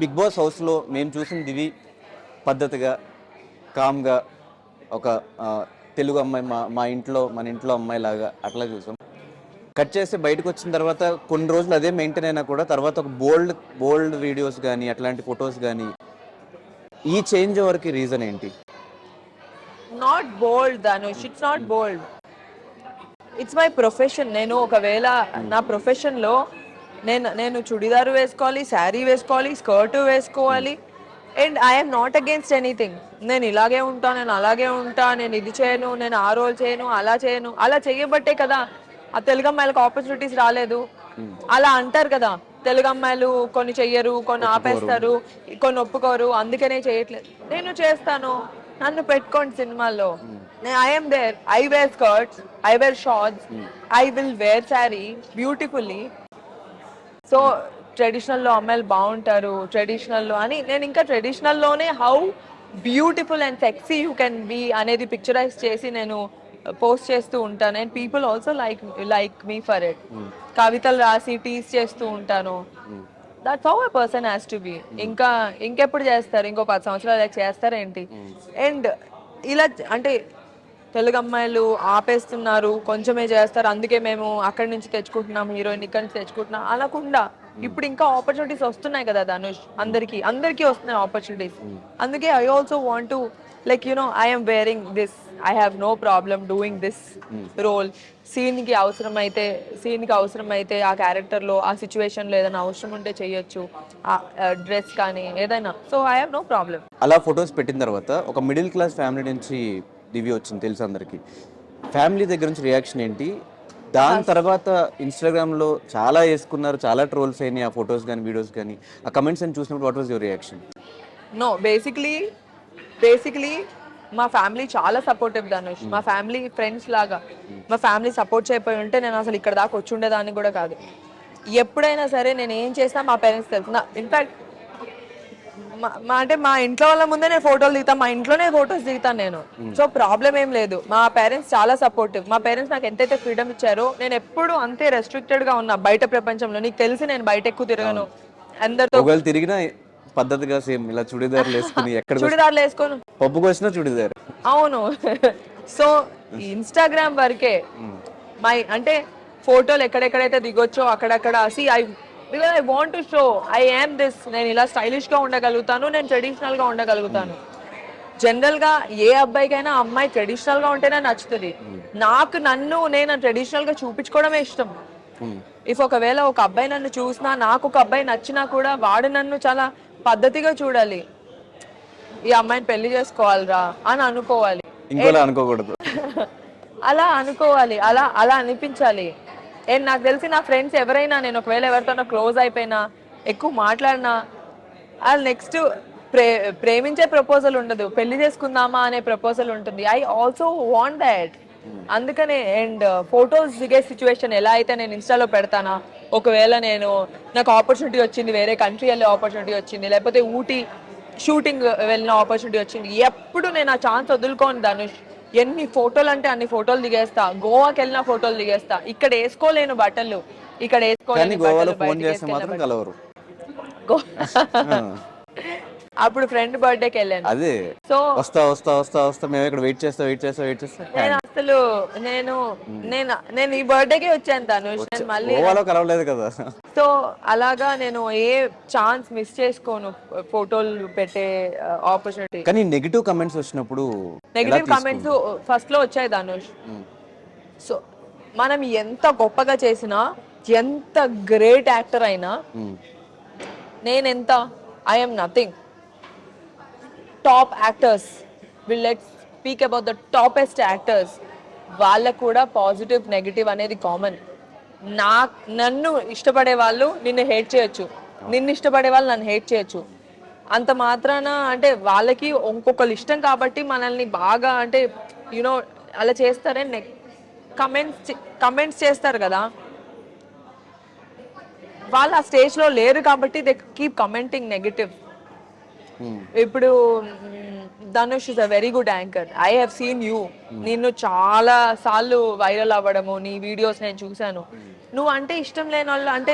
Big boss హౌస్లో మేము చూసిన దివి పద్ధతిగా కామ్గా ఒక తెలుగు అమ్మాయి మా ఇంట్లో మన ఇంట్లో అమ్మాయి లాగా అట్లా చూసాం. కట్ చేసి బయటకు వచ్చిన తర్వాత కొన్ని రోజులు అదే మెయింటైన్ అయినా కూడా తర్వాత ఒక బోల్డ్ వీడియోస్ కానీ అట్లాంటి ఫొటోస్ కానీ ఈ చేంజ్ ఓవర్కి రీజన్ ఏంటి? Not bold Dhanush, it's not bold, it's my profession. నేను ఒకవేళ నా ప్రొఫెషన్లో నేను చుడిదారు వేసుకోవాలి, శారీ వేసుకోవాలి, స్కర్ట్ వేసుకోవాలి. And I'm not against anything. నేను ఇలాగే ఉంటా, నేను అలాగే ఉంటా, నేను ఇది చేయను, నేను ఆ రోల్ చేయను, అలా చేయబట్టే కదా ఆ తెలుగు అమ్మాయిలకు ఆపర్చునిటీస్ రాలేదు. అలా అంటారు కదా, తెలుగు అమ్మాయిలు కొన్ని చెయ్యరు, కొన్ని ఆపేస్తారు, కొన్ని ఒప్పుకోరు, అందుకనే చేయట్లేదు. నేను చేస్తాను, నన్ను పెట్టుకోండి సినిమాల్లో. I'm there. I wear skirts, I wear shorts, I will wear sari beautifully. So ట్రెడిషనల్లో అమ్మాయిలు బాగుంటారు, ట్రెడిషనల్లో అని నేను ఇంకా ట్రెడిషనల్లోనే how beautiful and sexy you can be అనేది పిక్చరైజ్ చేసి నేను పోస్ట్ చేస్తూ ఉంటాను. And people also like me for it. కవితలు రాసి టీస్ చేస్తూ ఉంటాను. That's how a person has to be. ఇంకెప్పుడు చేస్తారు? ఇంకో 10 సంవత్సరాలు చేస్తారేంటి? అండ్ ఇలా అంటే తెలుగు అమ్మాయిలు ఆపేస్తున్నారు, కొంచెమే చేస్తారు, అందుకే మేము అక్కడి నుంచి తెచ్చుకుంటున్నాం, హీరోయిన్ ఇక్కడి నుంచి తెచ్చుకుంటున్నాం అనకుండా ఇప్పుడు ఇంకా ఆపర్చునిటీస్ వస్తున్నాయి కదా ధనుష్. అందరికీ వస్తున్నాయి ఆపర్చునిటీస్. అందుకే I also want to like I'm wearing this, I have no problem doing this role. సీన్కి అవసరమైతే ఆ క్యారెక్టర్లో ఆ సిచ్యువేషన్లో ఏదైనా అవసరం ఉంటే చేయొచ్చు, ఆ డ్రెస్ కానీ ఏదైనా. So I have no problem. అలా ఫొటోస్ పెట్టిన తర్వాత ఒక మిడిల్ క్లాస్ ఫ్యామిలీ నుంచి దివి వచ్చింది తెలుసు అందరికి. ఫ్యామిలీ దగ్గర నుంచి రియాక్షన్ ఏంటి? దాని తర్వాత ఇన్స్టాగ్రామ్లో చాలా వేసుకున్నారు, చాలా ట్రోల్స్ అయినాయి ఆ ఫొటోస్ కానీ వీడియోస్ కానీ. ఆ కమెంట్స్ అని చూసినప్పుడు what was your reaction? No, basically మా ఫ్యామిలీ చాలా సపోర్టివ్ ధనుష్. మా ఫ్యామిలీ ఫ్రెండ్స్ లాగా. మా ఫ్యామిలీ సపోర్ట్ చేయకపోయి ఉంటే నేను అసలు ఇక్కడ దాకా వచ్చి ఉండేదాన్ని కూడా కాదు. ఎప్పుడైనా సరే నేను ఏం చేసినా మా పేరెంట్స్ తెలుసు. ఇన్ఫాక్ట్ మా ఇంట్లో వాళ్ళ ముందే నేను ఫోటోలు దిగుతాను, మా ఇంట్లోనే ఫొటోస్ దిగుతాను నేను. సో ప్రాబ్లం ఏం లేదు. మా పేరెంట్స్ చాలా సపోర్టివ్. మా పేరెంట్స్ నాకు ఎంతైతే ఫ్రీడమ్ ఇచ్చారో నేను ఎప్పుడు అంతే రెస్ట్రిక్టెడ్ గా ఉన్నా బయట ప్రపంచంలో. నీకు తెలిసి నేను బయట ఎక్కువ తిరగను, అందరితో తిరిగినా పద్ధతిగా సేమ్ ఇలా చుడిదార్లు వేసుకొని పప్పుకు వచ్చిన చుడిదార్. అవును. సో ఇన్స్టాగ్రామ్ వరకే అంటే ఫోటోలు ఎక్కడెక్కడైతే దిగొచ్చో అక్కడక్కడ because I want to show I am this. నేను ఇలా స్టైలిష్ గా ఉండగలుగుతాను, నేను ట్రెడిషనల్ గా ఉండగలుగుతాను. జనరల్ గా ఏ అబ్బాయికైనా అమ్మాయి ట్రెడిషనల్ గా ఉంటేనే నచ్చుతుంది. నేను ట్రెడిషనల్ గా చూపించుకోవడమే ఇష్టం. ఒకవేళ ఒక అబ్బాయి నన్ను చూసినా, నాకు ఒక అబ్బాయి నచ్చినా కూడా వాడు నన్ను చాలా పద్ధతిగా చూడాలి. ఈ అమ్మాయిని పెళ్లి చేసుకోవాలిరా అని అనుకోవాలి, అనుకోకూడదు. అలా అనుకోవాలి, అలా అనిపించాలి. అండ్ నాకు తెలిసి నా ఫ్రెండ్స్ ఎవరైనా నేను ఒకవేళ ఎవరితోనో క్లోజ్ అయిపోయినా, ఎక్కువ మాట్లాడినా, వాళ్ళు నెక్స్ట్ ప్రేమించే ప్రపోజల్ ఉండదు, పెళ్లి చేసుకుందామా అనే ప్రపోజల్ ఉంటుంది. I also want that. అందుకనే. అండ్ ఫొటోస్ దిగే సిచ్యువేషన్ ఎలా అయితే నేను ఇన్స్టాలో పెడతానా, ఒకవేళ నాకు ఆపర్చునిటీ వచ్చింది, వేరే కంట్రీ వెళ్ళే ఆపర్చునిటీ వచ్చింది, లేకపోతే ఊటీ షూటింగ్ వెళ్ళిన ఆపర్చునిటీ వచ్చింది, ఎప్పుడు నేను ఆ ఛాన్స్ వదులుకోను ధనుష్. ఎన్ని ఫోటోలు అంటే అన్ని ఫోటోలు దిగేస్తా. గోవాకి వెళ్ళిన ఫోటోలు దిగేస్తా. ఇక్కడ వేసుకోలేను బట్టలు, ఇక్కడ వేసుకోలేను. అప్పుడు ఫ్రెండ్ బర్త్డేకి వెళ్ళాను. అదే సో వస్తా మేము ఇక్కడ వెయిట్ చేస్తా నేను అసలు నేను ఈ బర్త్డేకి వచ్చాను ధనుష్. నేను మళ్ళీ కలవలేదు కదా. సో అలాగా నేను ఏ ఛాన్స్ మిస్ చేసుకోను ఫోటోలు పెట్టే ఆపర్చునిటీ. కానీ నెగిటివ్ కమెంట్స్ వచ్చినప్పుడు, నెగిటివ్ కమెంట్స్ ఫస్ట్ లో వచ్చాయి ధనుష్. సో మనం ఎంత గొప్పగా చేసినా, ఎంత గ్రేట్ యాక్టర్ అయినా, I'm nothing. Top actors, let's speak about the toppest actors, వాళ్ళకు కూడా పాజిటివ్ నెగిటివ్ అనేది కామన్. నన్ను ఇష్టపడే వాళ్ళు నిన్ను హేట్ చేయొచ్చు, నిన్ను ఇష్టపడే వాళ్ళు నన్ను హేట్ చేయొచ్చు. అంత మాత్రాన అంటే వాళ్ళకి ఇంకొకరు ఇష్టం కాబట్టి మనల్ని బాగా అంటే అలా చేస్తారే. కమెంట్స్ చేస్తారు కదా, వాళ్ళు ఆ స్టేజ్లో లేరు కాబట్టి దే కీప్ కమెంటింగ్ నెగిటివ్. ఇప్పుడు Dhanush is a very good anchor. I have seen you. నిన్ను చాలా సార్లు వైరల్ అవ్వడము, నీ వీడియోస్ నేను చూశాను. నువ్వు అంటే ఇష్టం లేని వాళ్ళు, అంటే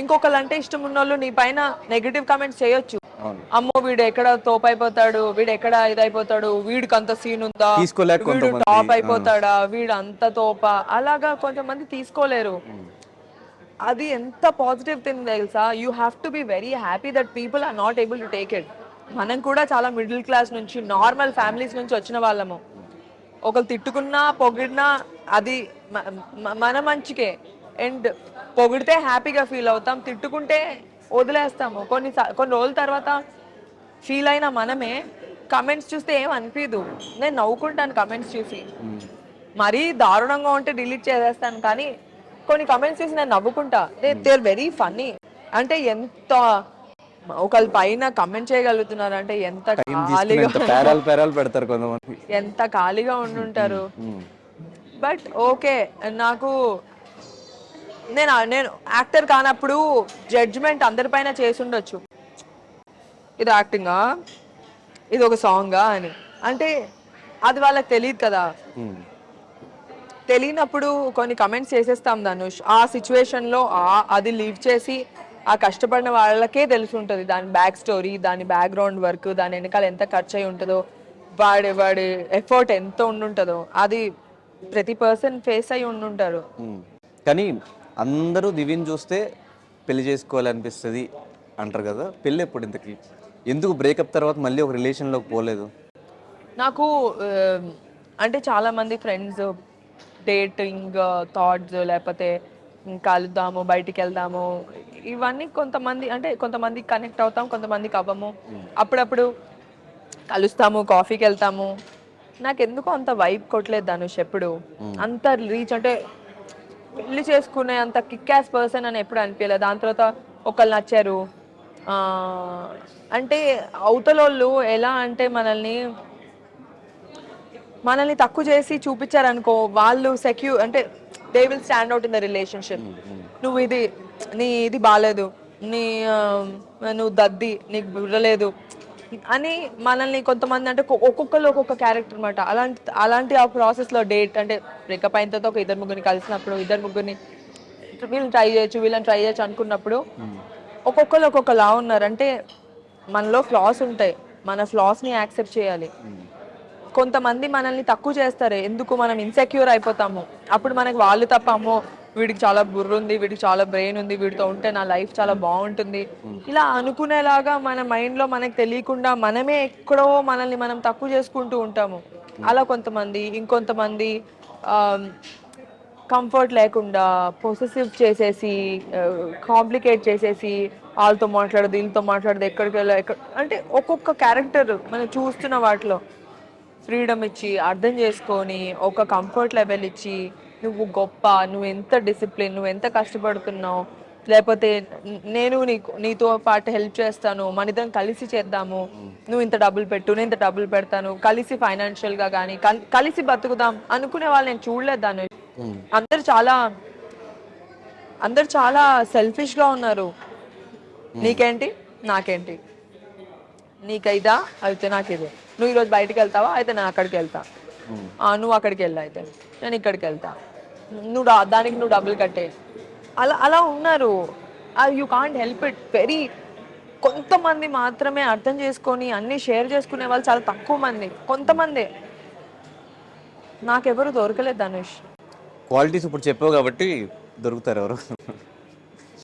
ఇంకొకళ్ళు అంటే ఇష్టం ఉన్న వాళ్ళు నీ పైన నెగిటివ్ కమెంట్స్ చేయొచ్చు. అవును. అమ్మో వీడు ఎక్కడ తోపు అయిపోతాడు, వీడు ఎక్కడ ఇదైపోతాడు, వీడికి అంత సీన్ ఉందా, తీసుకోలేక వీడు కొంతమంది టాప్ అయిపోతాడా, వీడు అంత తోపా, అలాగా కొంతమంది తీసుకోలేరు. అది ఎంత పాజిటివ్ థింగ్ తెలుసా. You have to be very happy that people are not able to take it. మనం కూడా చాలా మిడిల్ క్లాస్ నుంచి నార్మల్ ఫ్యామిలీస్ నుంచి వచ్చిన వాళ్ళము. ఒకరు తిట్టుకున్నా పొగిడినా అది మన మంచికే. అండ్ పొగిడితే హ్యాపీగా ఫీల్ అవుతాం, తిట్టుకుంటే వదిలేస్తాము. కొన్ని రోజుల తర్వాత ఫీల్ అయిన మనమే కమెంట్స్ చూస్తే ఏం అనిపించదు. నేను నవ్వుకుంటాను కమెంట్స్ చూసి, మరీ దారుణంగా ఉంటే డిలీట్ చేసేస్తాను, కానీ కొన్ని కమెంట్స్ చూసి నేను నవ్వుకుంటా. They are very funny. అంటే ఎంత ఒకళ్ళ పైన కమెంట్ చేయగలుగుతున్నారు అంటే ఎంత టైం తీసుకుని ఖాళీగా ఎంత పేరాలు పేరాలు పెడతారు కొంతమంది. ఎంత ఖాళీగా ఉండుంటారు. బట్ ఓకే, నాకు నేను నేను యాక్టర్ కానప్పుడు జడ్జ్మెంట్ అందరిపైన చేసి ఉండొచ్చు, ఇది యాక్టింగా, ఇది ఒక సాంగా అని. అంటే అది వాళ్ళకి తెలియదు కదా. తెలియనప్పుడు కొన్ని కమెంట్స్ చేసేస్తాం ధనుష్. ఆ సిచ్యువేషన్లో అది లీవ్ చేసి ఆ కష్టపడిన వాళ్ళకే తెలిసి ఉంటుంది దాని బ్యాక్ స్టోరీ, దాని బ్యాక్గ్రౌండ్ వర్క్, దాని వెనకాల ఎంత ఖర్చు అయి ఉంటుందో, వాడి ఎఫర్ట్ ఎంత ఉండుంటుందో, అది ప్రతి పర్సన్ ఫేస్ అయి ఉండుంటారు. కానీ అందరూ దివ్యని చూస్తే పెళ్లి చేసుకోవాలనిపిస్తుంది అంటారు కదా. పెళ్ళి ఎప్పుడు ఇంతకి? ఎందుకు బ్రేకప్ తర్వాత మళ్ళీ ఒక రిలేషన్లోకి పోలేదు? నాకు అంటే చాలా మంది ఫ్రెండ్స్ డేటింగ్ థాట్స్, లేకపోతే కలుద్దాము, బయటికి వెళ్దాము, ఇవన్నీ కొంతమంది అంటే కొంతమంది కనెక్ట్ అవుతాం, కొంతమందికి అవ్వము. అప్పుడప్పుడు కలుస్తాము, కాఫీకి వెళ్తాము. నాకు ఎందుకో అంత వైబ్ కొట్టలేదు ధనుష్ ఎప్పుడు. అంత రీచ్ అంటే పెళ్లి చేసుకునే అంత కిక్ యాస్ పర్సన్ అని ఎప్పుడు అనిపించలేదు. దాని తర్వాత ఒకళ్ళు నచ్చారు అంటే అవతలోళ్ళు ఎలా అంటే మనల్ని తక్కువ చేసి చూపించారనుకో, వాళ్ళు సెక్యూర్ అంటే they will stand out in the relationship. నువ్వు ఇది బాగాలేదు, నువ్వు దద్ది, నీకు బుర్రలేదు అని మనల్ని కొంతమంది అంటే ఒక్కొక్కరు ఒక్కొక్క క్యారెక్టర్ అనమాట. అలాంటి ఆ ప్రాసెస్లో డేట్ అంటే బ్రేకప్ అయిన తర్వాత ఒక ఇద్దరు ముగ్గురిని కలిసినప్పుడు, ఇద్దరు ముగ్గురిని వీళ్ళని ట్రై చేయొచ్చు అనుకున్నప్పుడు ఒక్కొక్కరు ఒక్కొక్కలా ఉన్నారు. అంటే మనలో ఫ్లాస్ ఉంటాయి, మన ఫ్లాస్ని యాక్సెప్ట్ చేయాలి. కొంతమంది మనల్ని తక్కువ చేస్తారు, ఎందుకు మనం ఇన్సెక్యూర్ అయిపోతాము. అప్పుడు మనకి వాళ్ళు తప్ప, అమ్మో వీడికి చాలా బుర్ర ఉంది, వీడికి చాలా బ్రెయిన్ ఉంది, వీడితో ఉంటే నా లైఫ్ చాలా బాగుంటుంది, ఇలా అనుకునేలాగా మన మైండ్లో మనకు తెలియకుండా మనమే ఎక్కడో మనల్ని మనం తక్కువ చేసుకుంటూ ఉంటాము. అలా కొంతమంది. ఇంకొంతమంది కంఫర్ట్ లేకుండా పొసెసివ్ చేసేసి, కాంప్లికేట్ చేసేసి, వాళ్ళతో మాట్లాడదు, వీళ్ళతో మాట్లాడదు, ఎక్కడికి వెళ్ళా అంటే ఒక్కొక్క క్యారెక్టర్ మనం చూస్తున్న వాటిలో ఫ్రీడమ్ ఇచ్చి, అర్థం చేసుకొని, ఒక కంఫర్ట్ లెవెల్ ఇచ్చి, నువ్వు గొప్ప, నువ్వు ఎంత డిసిప్లిన్, నువ్వు ఎంత కష్టపడుతున్నావు, లేకపోతే నేను నీతో పాటు హెల్ప్ చేస్తాను, మన ఇద్దరం కలిసి చేద్దాము, నువ్వు ఇంత డబ్బులు పెట్టు, నేను ఇంత డబ్బులు పెడతాను, కలిసి ఫైనాన్షియల్గా కానీ కలిసి బతుకుదాం అనుకునే వాళ్ళు నేను చూడలేదు దాన్ని. అందరు చాలా సెల్ఫిష్గా ఉన్నారు. నీకేంటి, నాకేంటి, నీకైదా అయితే నాకు ఇది, నువ్వు ఈరోజు బయటకు వెళ్తావా అయితే నేను అక్కడికి వెళ్తా, నువ్వు అక్కడికి వెళ్తా అయితే నేను ఇక్కడికి వెళ్తా, దానికి నువ్వు డబ్బులు కట్టే, అలా అలా ఉన్నారు. You can't help it. కొంతమంది మాత్రమే అర్థం చేసుకొని అన్నీ షేర్ చేసుకునే వాళ్ళు చాలా తక్కువ మంది, కొంతమంది. నాకెవరు దొరకలేదు ధనుష్. క్వాలిటీస్ ఇప్పుడు చెప్పావు కాబట్టి దొరుకుతారు ఎవరు.